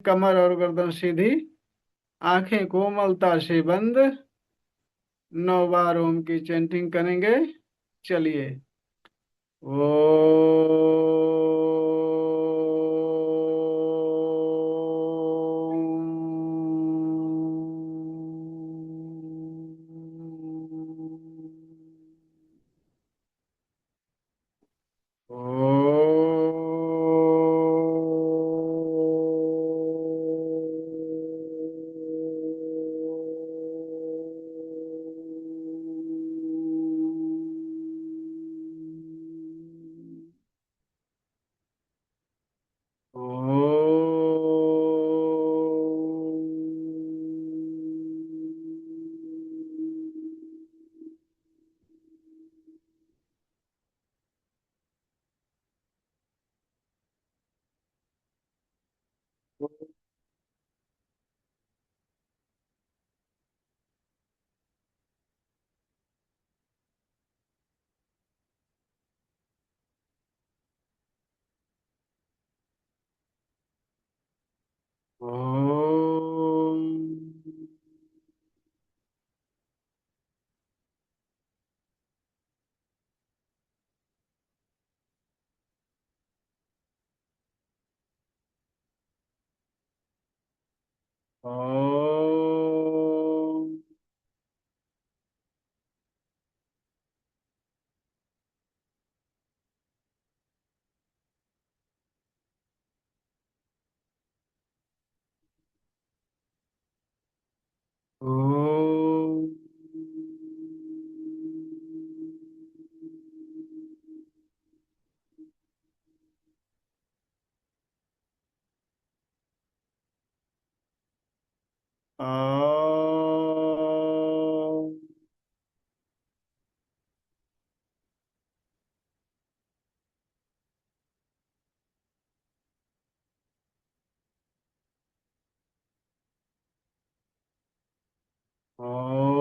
कमर और गर्दन सीधी, आंखें कोमलता से बंद। 9 बार ओम की चैंटिंग करेंगे। चलिए। ओ ओम। ओम। ओम। ओम। ओम।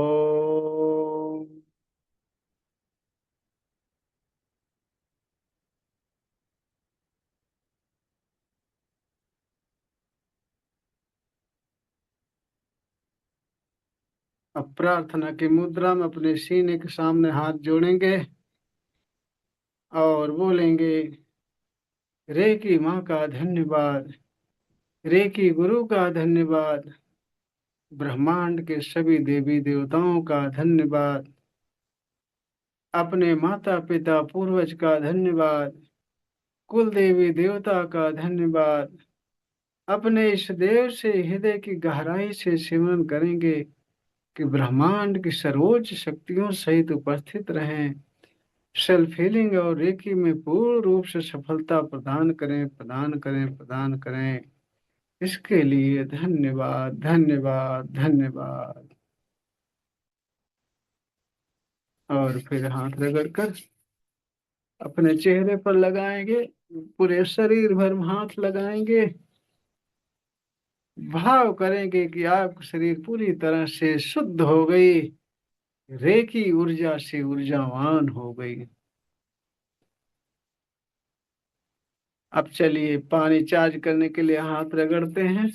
अब प्रार्थना की मुद्रा में अपने सीने के सामने हाथ जोड़ेंगे और बोलेंगे, रे की माँ का धन्यवाद, रे की गुरु का धन्यवाद, ब्रह्मांड के सभी देवी देवताओं का धन्यवाद, अपने माता पिता पूर्वज का धन्यवाद, कुल देवी देवता का धन्यवाद। अपने इस देव से हृदय की गहराई से सिमरन करेंगे कि ब्रह्मांड की सर्वोच्च शक्तियों सहित उपस्थित रहें। सेल्फ हीलिंग और रेकी में पूर्ण रूप से सफलता प्रदान करें, प्रदान करें, प्रदान करें। इसके लिए धन्यवाद, धन्यवाद, धन्यवाद। और फिर हाथ रगड़कर अपने चेहरे पर लगाएंगे, पूरे शरीर भर में हाथ लगाएंगे। भाव करेंगे कि आपका शरीर पूरी तरह से शुद्ध हो गई, रेकी ऊर्जा से ऊर्जावान हो गई। अब चलिए पानी चार्ज करने के लिए हाथ रगड़ते हैं।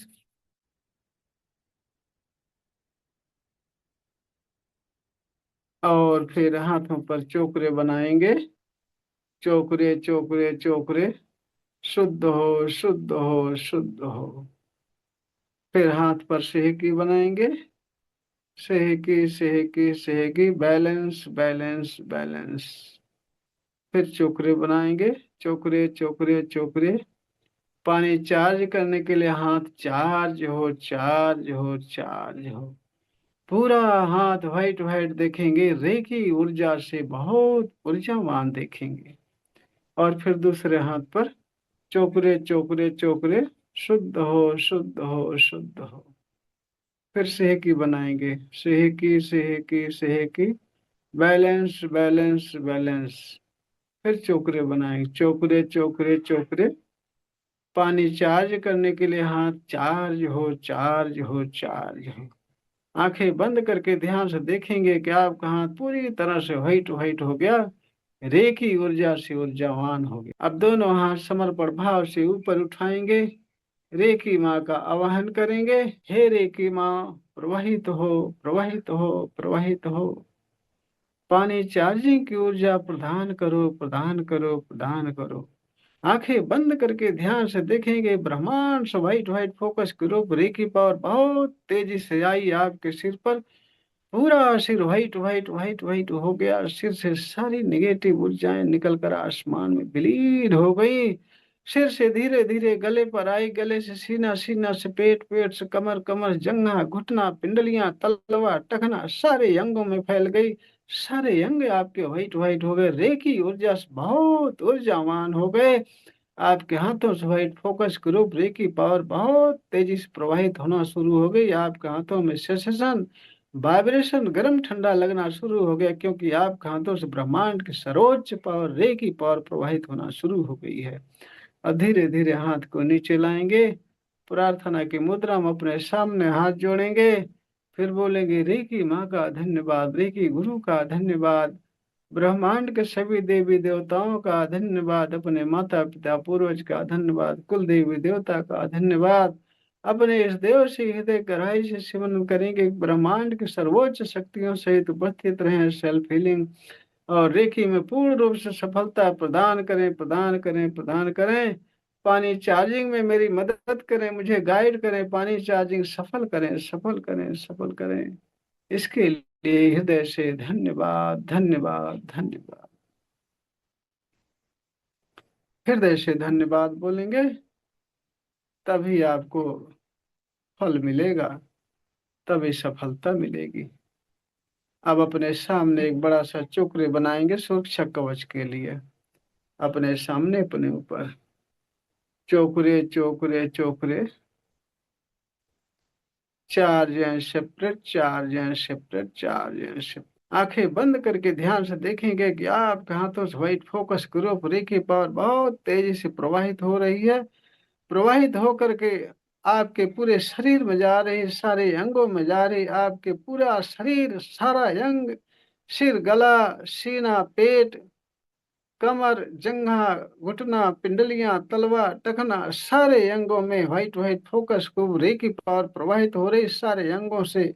और फिर हाथों पर चोकरे बनाएंगे। चोकरे, चोकरे, चोकरे। शुद्ध हो, शुद्ध हो, शुद्ध हो। फिर हाथ पर सेहकी बनाएंगे। सेहकी, सेहकी, सेहकी, बैलेंस, बैलेंस, बैलेंस। फिर चोकरे बनाएंगे। चोकरे, चोकरे, चोकरे। पानी चार्ज करने के लिए हाथ चार्ज हो, चार्ज हो, चार्ज हो। पूरा हाथ व्हाइट व्हाइट देखेंगे, रेकी ऊर्जा से बहुत ऊर्जावान देखेंगे। और फिर दूसरे हाथ पर चोकरे, चोकरे, चोकरे। शुद्ध हो, शुद्ध हो, शुद्ध हो। फिर सेहकी बनाएंगे। सेहकी, सेहकी, सेहकी। Balance, balance, balance. फिर चोकरे बनाएंगे। चोकरे, चोकरे, चोकरे। पानी चार्ज करने के लिए हाथ चार्ज हो, चार्ज हो, चार्ज हो। आंखें बंद करके ध्यान से देखेंगे कि आपका हाथ पूरी तरह से व्हाइट व्हाइट हो गया, रेखी ऊर्जा से ऊर्जावान हो गया। अब दोनों हाथ समर्पण भाव से ऊपर उठाएंगे। रेकी माँ का आवाहन करेंगे। हे रेकी माँ, प्रवाहित हो, प्रवाहित हो, प्रवाहित हो। पानी चार्जिंग की ऊर्जा प्रदान करो, प्रदान करो, प्रदान करो। आंखें बंद करके ध्यान से देखेंगे, ब्रह्मांड से white white focus group reiki power बहुत तेजी से आई आपके सिर पर। पूरा सिर व्हाइट व्हाइट व्हाइट व्हाइट हो गया। सिर से सारी निगेटिव ऊर्जाएं निकलकर आसमान में विलीन हो गई। सिर से धीरे धीरे गले पर आई, गले से सीना, सीना से पेट, पेट से कमर, कमर जंघा, घुटना, पिंडलियां, तलवा, टखना सारे अंगों में फैल गई। सारे अंग आपके व्हाइट व्हाइट हो गए। रेकी ऊर्जा से बहुत ऊर्जावान हो गए। आपके हाथों से white focus group reiki power बहुत तेजी से प्रवाहित होना शुरू हो गई। आपके हाथों में सेंसेशन, वाइब्रेशन, गर्म ठंडा लगना शुरू हो गया, क्योंकि आपके हाथों से ब्रह्मांड की सर्वोच्च पावर रेकी पावर प्रवाहित होना शुरू हो गई है। और धीरे धीरे हाथ को नीचे लाएंगे। प्रार्थना की मुद्रा में अपने सामने हाथ जोड़ेंगे। फिर बोलेंगे, रेकी माँ का धन्यवाद, रेकी गुरु का धन्यवाद, ब्रह्मांड के सभी देवी देवताओं का धन्यवाद, अपने माता पिता पूर्वज का धन्यवाद, कुल देवी देवता का धन्यवाद। अपने इस देव से हृदय गहराई से सिमरन करेंगे, ब्रह्मांड की सर्वोच्च शक्तियों सहित उपस्थित रहें, सेल्फ हीलिंग और रेकी में पूर्ण रूप से सफलता प्रदान करें, प्रदान करें, प्रदान करें। पानी चार्जिंग में मेरी मदद करें, मुझे गाइड करें, पानी चार्जिंग सफल करें, सफल करें, सफल करें। इसके लिए हृदय से धन्यवाद, धन्यवाद, धन्यवाद। हृदय से धन्यवाद बोलेंगे, तभी आपको फल मिलेगा, तभी सफलता मिलेगी। अब अपने सामने एक बड़ा सा चक्र बनाएंगे सुरक्षा कवच के लिए। अपने सामने, अपने ऊपर चोकरे चोकरे चोकरे, charge and separate, charge and separate, charge and separate. आंखें बंद करके ध्यान से देखेंगे कि आपके हाथों से white focus group reiki power बहुत तेजी से प्रवाहित हो रही है। प्रवाहित होकर के आपके पूरे शरीर में जा रही, सारे अंगों में जा रही, आपके पूरा शरीर, सारा अंग, सिर, गला, सीना, पेट, कमर, जंघा, घुटना, पिंडलियां, तलवा, टखना सारे अंगों में व्हाइट व्हाइट फोकस को रेकी पावर प्रवाहित हो रही। सारे अंगों से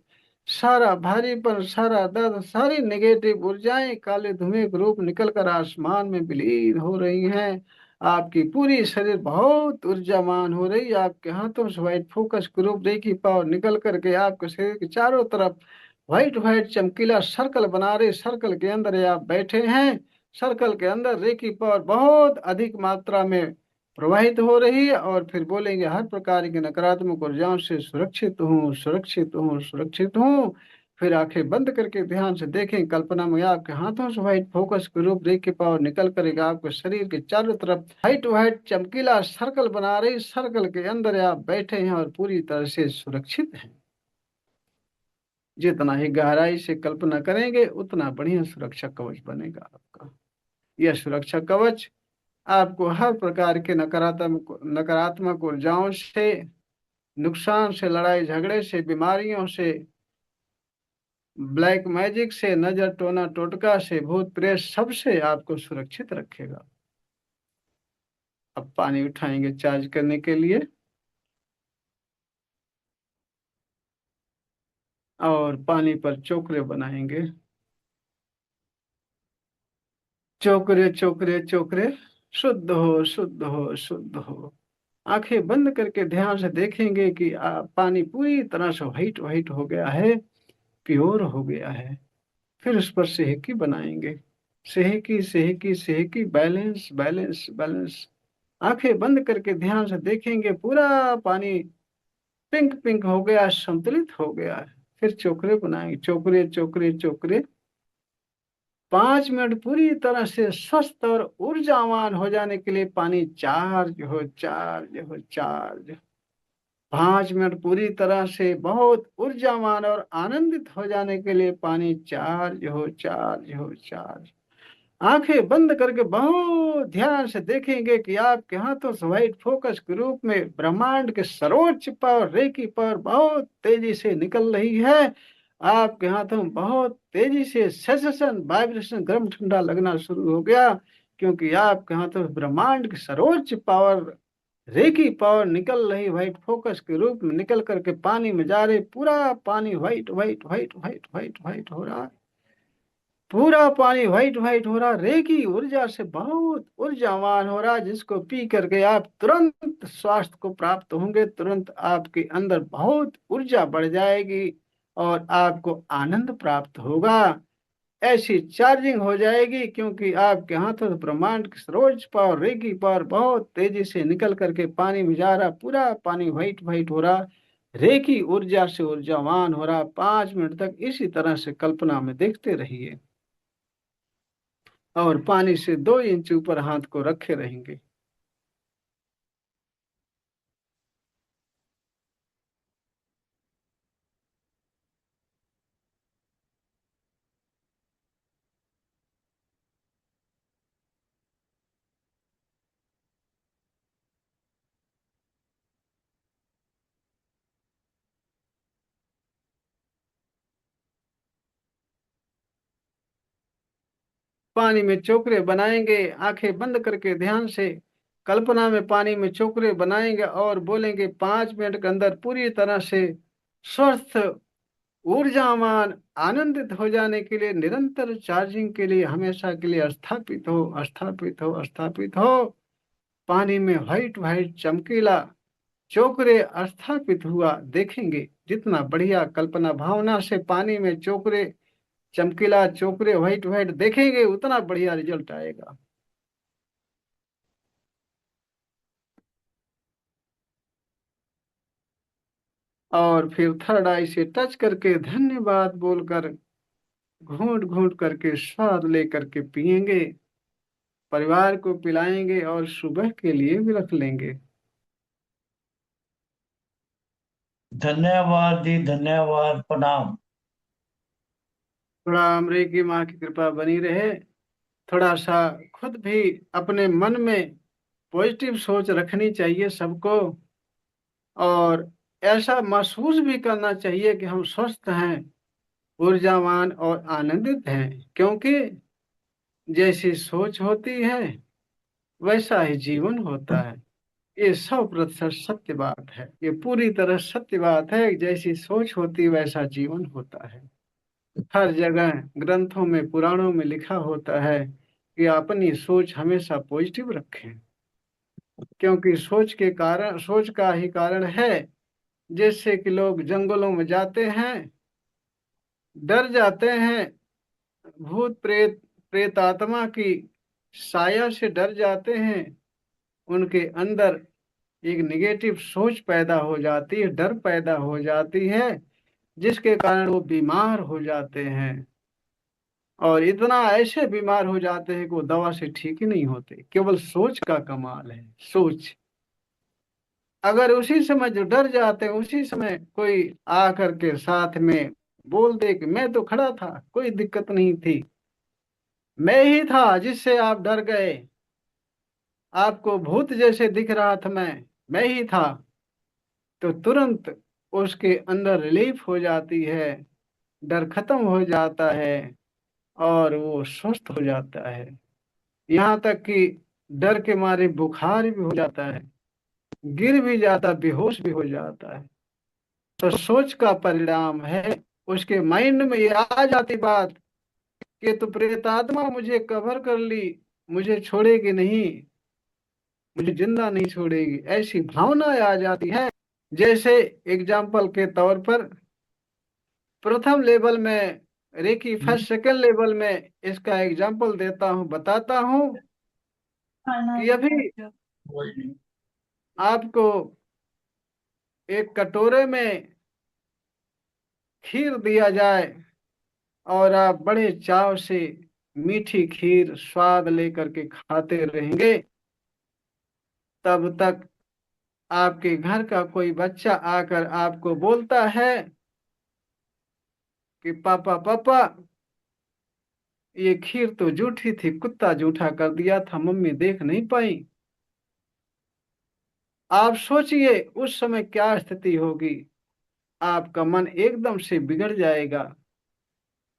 सारा भारीपन, सारा दर्द, सारी नेगेटिव ऊर्जाएं काले धुएं के रूप निकलकर आसमान में विलीन हो रही हैं। आपकी पूरी शरीर बहुत ऊर्जावान हो रही। आपके हाथों से white focus group reiki power निकल करके आपके शरीर के चारों तरफ व्हाइट व्हाइट चमकीला सर्कल बना रहे। सर्कल के अंदर आप बैठे हैं। सर्कल के अंदर रेकी पावर बहुत अधिक मात्रा में प्रवाहित हो रही है। और फिर बोलेंगे, हर प्रकार की नकारात्मक ऊर्जाओं से सुरक्षित हूँ, सुरक्षित हूँ, सुरक्षित हूँ। फिर आंखें बंद करके ध्यान से देखें, कल्पना में आपके हाथों से व्हाइट फोकस के रूप रेकी पावर निकल करेगा आपके शरीर के चारों तरफ व्हाइट व्हाइट चमकीला सर्कल बना रही। सर्कल के अंदर आप बैठे हैं और पूरी तरह से सुरक्षित हैं। जितना ही गहराई से कल्पना करेंगे, उतना बढ़िया सुरक्षा कवच बनेगा आपका। यह सुरक्षा कवच आपको हर प्रकार के नकारात्मक नकारात्मक ऊर्जाओं से, नुकसान से, लड़ाई झगड़े से, बीमारियों से, ब्लैक मैजिक से, नजर, टोना टोटका से, भूत प्रेत सबसे आपको सुरक्षित रखेगा। अब पानी उठाएंगे चार्ज करने के लिए, और पानी पर चोकरे बनाएंगे। चोकरे चोकरे चोकरे, शुद्ध हो, शुद्ध हो, शुद्ध हो। आंखें बंद करके ध्यान से देखेंगे कि पानी पूरी तरह से व्हाइट व्हाइट हो गया है, प्योर हो गया है। फिर उस पर सेहकी बनाएंगे। सेहकी, सेहकी, सेहकी, बैलेंस, बैलेंस, बैलेंस। आंखें बंद करके ध्यान से देखेंगे, पूरा पानी पिंक पिंक हो गया, संतुलित हो गया है। फिर चोकरे बनाएंगे, चोकरे चोकरे चोकरे। 5 मिनट पूरी तरह से स्वस्थ और ऊर्जावान हो जाने के लिए पानी चार्ज हो, चार्ज हो, चार्ज। 5 मिनट पूरी तरह से बहुत ऊर्जावान और आनंदित हो जाने के लिए पानी चार्ज हो, चार्ज हो, चार्ज। आंखें बंद करके बहुत ध्यान से देखेंगे कि आपके हाथों से व्हाइट फोकस के रूप में ब्रह्मांड के सर्वोच्च पावर रेकी पावर बहुत तेजी से निकल रही है। आपके हाथों में बहुत तेजी से सेंसेशन, वाइब्रेशन, गर्म ठंडा लगना शुरू हो गया, क्योंकि आपके हाथों में ब्रह्मांड की सर्वोच्च पावर रेकी पावर निकल रही व्हाइट फोकस के रूप में, निकल करके पानी में जा रही, पूरा पानी white white white white white white हो रहा है, पूरा पानी व्हाइट व्हाइट हो रहा, रेकी ऊर्जा से बहुत ऊर्जावान हो रहा, जिसको पी करके आप तुरंत स्वास्थ्य को प्राप्त होंगे, तुरंत आपके अंदर बहुत ऊर्जा बढ़ जाएगी और आपको आनंद प्राप्त होगा। ऐसी चार्जिंग हो जाएगी, क्योंकि आपके हाथों से ब्रह्मांड की सरोज पावर, रेगी पावर बहुत तेजी से निकल करके पानी में जा रहा, पूरा पानी व्हाइट व्हाइट हो रहा, रेकी ऊर्जा से ऊर्जावान हो रहा। 5 मिनट तक इसी तरह से कल्पना में देखते रहिए और पानी से 2 इंच ऊपर हाथ को रखे रहेंगे। पानी में चोकरे बनाएंगे, आंखें बंद करके ध्यान से कल्पना में पानी में चोकरे बनाएंगे और बोलेंगे 5 मिनट के अंदर पूरी तरह से स्वस्थ, ऊर्जावान, आनंदित हो जाने के लिए, निरंतर चार्जिंग के लिए, हमेशा के लिए स्थापित हो, स्थापित हो, स्थापित हो। पानी में व्हाइट व्हाइट चमकीला चोकरे स्थापित हुआ देखेंगे। जितना बढ़िया कल्पना भावना से पानी में चोकरे, चमकीला चोकरे व्हाइट व्हाइट देखेंगे, उतना बढ़िया रिजल्ट आएगा। और फिर थर्ड आई से टच करके धन्यवाद बोलकर घूंट घूंट करके स्वाद लेकर के पिएंगे, परिवार को पिलाएंगे और सुबह के लिए भी रख लेंगे। धन्यवाद दी, धन्यवाद, प्रणाम। थोड़ा अमरे की माँ की कृपा बनी रहे। थोड़ा सा खुद भी अपने मन में पॉजिटिव सोच रखनी चाहिए सबको, और ऐसा महसूस भी करना चाहिए कि हम स्वस्थ हैं, ऊर्जावान और आनंदित हैं, क्योंकि जैसी सोच होती है वैसा ही जीवन होता है। ये 100% सत्य बात है, ये पूरी तरह सत्य बात है। जैसी सोच होती वैसा जीवन होता है। हर जगह ग्रंथों में, पुराणों में लिखा होता है कि अपनी सोच हमेशा पॉजिटिव रखें, क्योंकि सोच के कारण, सोच का ही कारण है जिससे कि लोग जंगलों में जाते हैं, डर जाते हैं, भूत प्रेत, प्रेत आत्मा की साया से डर जाते हैं, उनके अंदर एक निगेटिव सोच पैदा हो जाती है, डर पैदा हो जाती है, जिसके कारण वो बीमार हो जाते हैं, और इतना ऐसे बीमार हो जाते हैं कि वो दवा से ठीक ही नहीं होते। केवल सोच का कमाल है, सोच। अगर उसी समय जो डर जाते हैं, उसी समय कोई आ करके साथ में बोल दे कि मैं तो खड़ा था, कोई दिक्कत नहीं थी, मैं ही था जिससे आप डर गए, आपको भूत जैसे दिख रहा था, मैं ही था, तो तुरंत उसके अंदर रिलीफ हो जाती है, डर खत्म हो जाता है और वो स्वस्थ हो जाता है। यहाँ तक कि डर के मारे बुखार भी हो जाता है, गिर भी जाता, बेहोश भी हो जाता है। तो सोच का परिणाम है। उसके माइंड में ये आ जाती बात कि तो प्रेतात्मा मुझे कवर कर ली, मुझे छोड़ेगी नहीं, मुझे जिंदा नहीं छोड़ेगी, ऐसी भावना आ जाती है। जैसे एग्जाम्पल के तौर पर प्रथम लेवल में, रेकी फर्स्ट सेकंड लेवल में इसका एग्जाम्पल देता हूँ, बताता हूँ कि अभी आपको एक कटोरे में खीर दिया जाए और आप बड़े चाव से मीठी खीर स्वाद लेकर के खाते रहेंगे, तब तक आपके घर का कोई बच्चा आकर आपको बोलता है कि पापा पापा, ये खीर तो जूठी थी, कुत्ता जूठा कर दिया था, मम्मी देख नहीं पाई। आप सोचिए उस समय क्या स्थिति होगी। आपका मन एकदम से बिगड़ जाएगा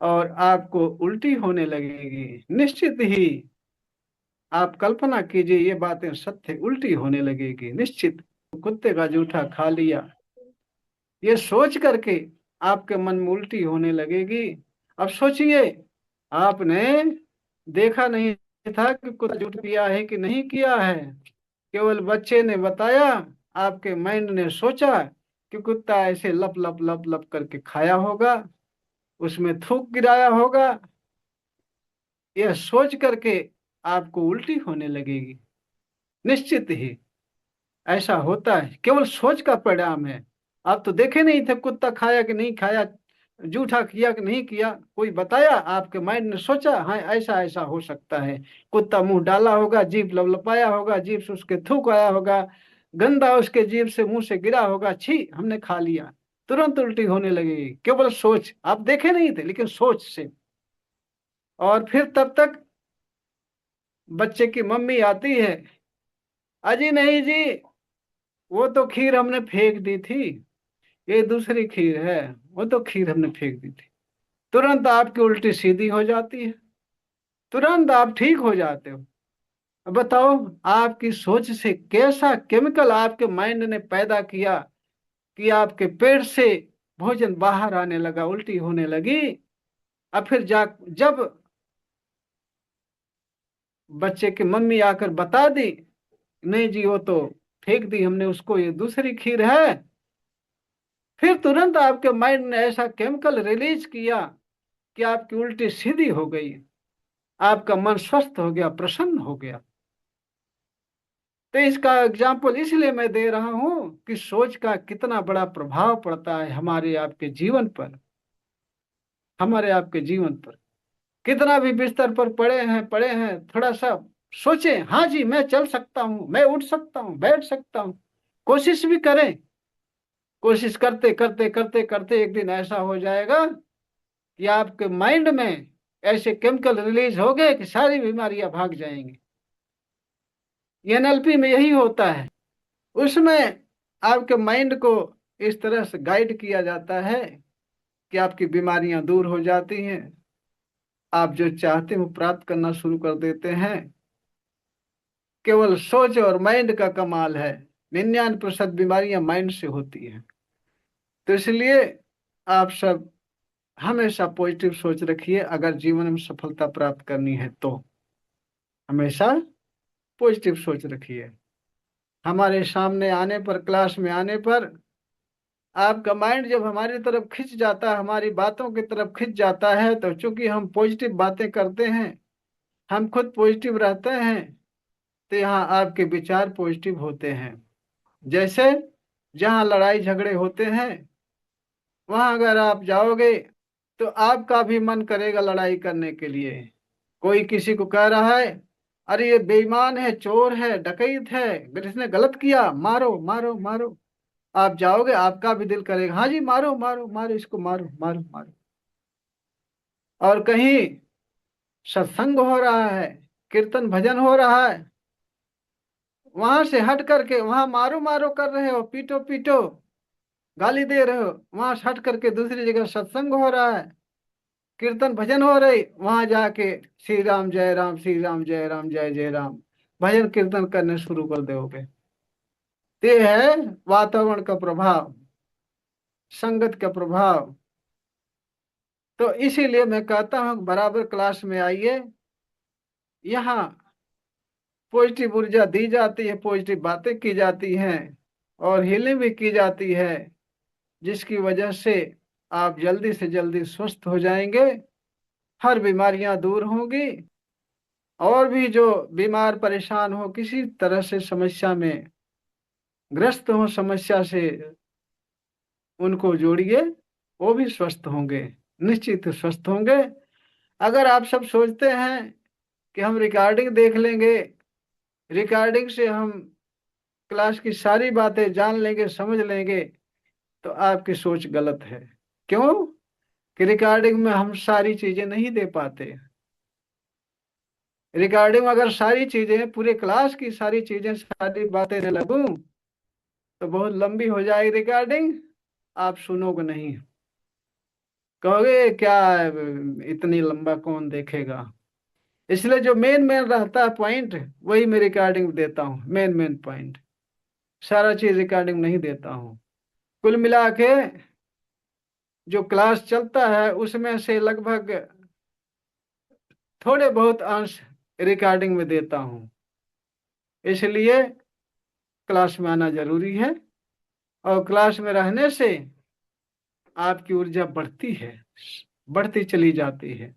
और आपको उल्टी होने लगेगी निश्चित ही। आप कल्पना कीजिए ये बातें सत्य उल्टी होने लगेगी निश्चित। कुत्ते का जूठा खा लिया, ये सोच करके आपके मन में उल्टी होने लगेगी। अब सोचिए, आपने देखा नहीं था कि कुत्ता झूठ किया है कि नहीं किया है, केवल बच्चे ने बताया, आपके माइंड ने सोचा कि कुत्ता ऐसे लप लप लप लप करके खाया होगा, उसमें थूक गिराया होगा। यह सोच करके आपको उल्टी होने लगेगी निश्चित ही। ऐसा होता है, केवल सोच का परिणाम है। आप तो देखे नहीं थे कुत्ता खाया कि नहीं खाया, जूठा किया कि नहीं किया, कोई बताया, आपके माइंड ने सोचा हाँ ऐसा ऐसा हो सकता है। कुत्ता मुंह डाला होगा, जीभ लपलपाया होगा, जीभ से उसके थूक आया होगा, गंदा उसके जीभ से मुंह से गिरा होगा, छी हमने खा लिया। तुरंत उल्टी होने लगेगी, केवल सोच, आप देखे नहीं थे लेकिन सोच से। और फिर तब तक बच्चे की मम्मी आती है, अजी नहीं जी, वो तो खीर हमने फेंक दी थी, ये दूसरी खीर है, वो तो खीर हमने फेंक दी थी। तुरंत आपकी उल्टी सीधी हो जाती है, तुरंत आप ठीक हो जाते हो। अब बताओ, आपकी सोच से कैसा केमिकल आपके माइंड ने पैदा किया कि आपके पेट से भोजन बाहर आने लगा, उल्टी होने लगी। अब फिर जा जब बच्चे की मम्मी आकर बता दी, नहीं जी वो तो फेंक दी हमने उसको, ये दूसरी खीर है, फिर तुरंत आपके माइंड ने ऐसा केमिकल रिलीज किया कि आपकी उल्टी सीधी हो गई, आपका मन स्वस्थ हो गया, प्रसन्न हो गया। तो इसका एग्जाम्पल इसलिए मैं दे रहा हूं कि सोच का कितना बड़ा प्रभाव पड़ता है हमारे आपके जीवन पर, हमारे आपके जीवन पर। कितना भी बिस्तर पर पड़े हैं, थोड़ा सा सोचें, हाँ जी मैं चल सकता हूँ, मैं उठ सकता हूँ, बैठ सकता हूँ, कोशिश भी करें। कोशिश करते करते करते करते एक दिन ऐसा हो जाएगा कि आपके माइंड में ऐसे केमिकल रिलीज हो गए कि सारी बीमारियां भाग जाएंगी। एनएलपी में यही होता है, उसमें आपके माइंड को इस तरह से गाइड किया जाता है कि आपकी बीमारियां दूर हो जाती हैं, आप जो चाहते हो प्राप्त करना शुरू कर देते हैं। केवल सोच और माइंड का कमाल है, 99% बीमारियां माइंड से होती हैं। तो इसलिए आप सब हमेशा पॉजिटिव सोच रखिए, अगर जीवन में सफलता प्राप्त करनी है तो हमेशा पॉजिटिव सोच रखिए। हमारे सामने आने पर, क्लास में आने पर, आपका माइंड जब हमारी तरफ खिंच जाता है, हमारी बातों की तरफ खिंच जाता है, तो चूंकि हम पॉजिटिव बातें करते हैं, हम खुद पॉजिटिव रहते हैं, तो यहाँ आपके विचार पॉजिटिव होते हैं। जैसे जहाँ लड़ाई झगड़े होते हैं, वहां अगर आप जाओगे तो आपका भी मन करेगा लड़ाई करने के लिए। कोई किसी को कह रहा है, अरे ये बेईमान है, चोर है, डकैत है, अगर इसने गलत किया, मारो मारो मारो, आप जाओगे, आपका भी दिल करेगा हाँ जी मारो मारो मारो, इसको मारो मारो मारो। और कहीं सत्संग हो रहा है, कीर्तन भजन हो रहा है, वहां से हट करके वहां मारो मारो कर रहे हो, पीटो पीटो, गाली दे रहे हो, वहां से हट करके दूसरी जगह सत्संग हो रहा है, कीर्तन भजन हो रही, वहां जाके श्री राम जय राम, श्री राम जय राम, जय जय राम, भजन कीर्तन करने शुरू कर दोगे। ये है वातावरण का प्रभाव, संगत का प्रभाव। तो इसीलिए मैं कहता हूँ बराबर क्लास में आइए, यहाँ पॉजिटिव ऊर्जा दी जाती है, पॉजिटिव बातें की जाती हैं, और हीलिंग भी की जाती है, जिसकी वजह से आप जल्दी से जल्दी स्वस्थ हो जाएंगे, हर बीमारियां दूर होंगी। और भी जो बीमार परेशान हो, किसी तरह से समस्या में ग्रस्त हो, समस्या से उनको जोड़िए, वो भी स्वस्थ होंगे, निश्चित स्वस्थ होंगे। अगर आप सब सोचते हैं कि हम रिकॉर्डिंग देख लेंगे, रिकॉर्डिंग से हम क्लास की सारी बातें जान लेंगे, समझ लेंगे, तो आपकी सोच गलत है। क्यों? कि रिकॉर्डिंग में हम सारी चीजें नहीं दे पाते। रिकॉर्डिंग में अगर सारी चीजें, पूरे क्लास की सारी चीजें, सारी बातें न लगूं, तो बहुत लंबी हो जाएगी रिकॉर्डिंग, आप सुनोगे नहीं, कहोगे क्या है, इतनी लंबा कौन देखेगा। इसलिए जो मेन मेन रहता है पॉइंट, वही मैं रिकॉर्डिंग देता हूँ, मेन मेन पॉइंट। सारा चीज रिकॉर्डिंग नहीं देता हूँ। कुल मिला के जो क्लास चलता है उसमें से लगभग थोड़े बहुत अंश रिकॉर्डिंग में देता हूँ। इसलिए क्लास में आना जरूरी है, और क्लास में रहने से आपकी ऊर्जा बढ़ती है, बढ़ती चली जाती है।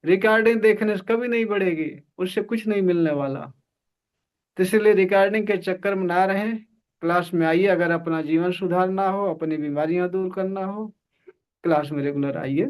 रिकॉर्डिंग देखने से कभी नहीं बढ़ेगी, उससे कुछ नहीं मिलने वाला। तो इसलिए रिकॉर्डिंग के चक्कर में ना रहें, क्लास में आइए। अगर अपना जीवन सुधारना हो, अपनी बीमारियां दूर करना हो, क्लास में रेगुलर आइए।